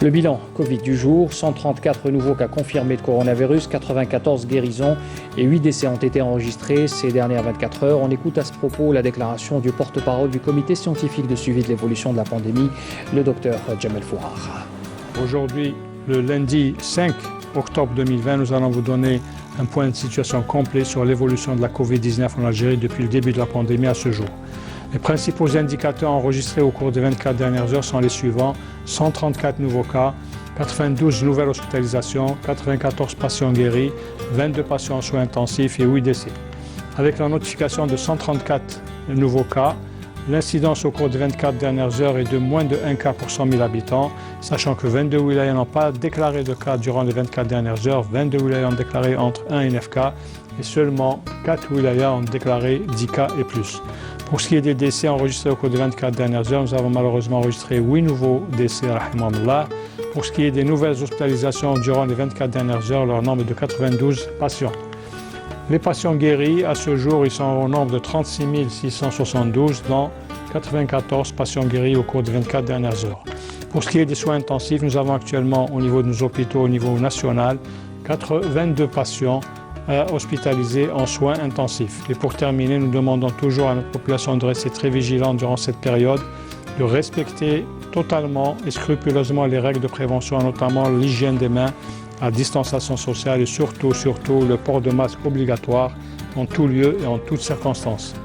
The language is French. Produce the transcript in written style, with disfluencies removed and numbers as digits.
Le bilan Covid du jour, 134 nouveaux cas confirmés de coronavirus, 94 guérisons et 8 décès ont été enregistrés ces dernières 24 heures. On écoute à ce propos la déclaration du porte-parole du comité scientifique de suivi de l'évolution de la pandémie, le docteur Jamel Fourar. Aujourd'hui, le lundi 5 octobre 2020, nous allons vous donner un point de situation complet sur l'évolution de la Covid-19 en Algérie depuis le début de la pandémie à ce jour. Les principaux indicateurs enregistrés au cours des 24 dernières heures sont les suivants: 134 nouveaux cas, 92 nouvelles hospitalisations, 94 patients guéris, 22 patients en soins intensifs et 8 décès. Avec la notification de 134 nouveaux cas, l'incidence au cours des 24 dernières heures est de moins de 1 cas pour 100 000 habitants, sachant que 22 wilayas n'ont pas déclaré de cas durant les 24 dernières heures, 22 wilayas ont déclaré entre 1 et 9 cas, et seulement 4 wilayas ont déclaré 10 cas et plus. Pour ce qui est des décès enregistrés au cours des 24 dernières heures, nous avons malheureusement enregistré 8 nouveaux décès, rahimahullah. Pour ce qui est des nouvelles hospitalisations durant les 24 dernières heures, leur nombre est de 92 patients. Les patients guéris, à ce jour, ils sont au nombre de 36 672, dont 94 patients guéris au cours des 24 dernières heures. Pour ce qui est des soins intensifs, nous avons actuellement au niveau de nos hôpitaux, au niveau national, 22 patients hospitalisés en soins intensifs. Et pour terminer, nous demandons toujours à notre population de rester très vigilante durant cette période, de respecter totalement et scrupuleusement les règles de prévention, notamment l'hygiène des mains, la distanciation sociale et surtout le port de masque obligatoire en tout lieu et en toutes circonstances.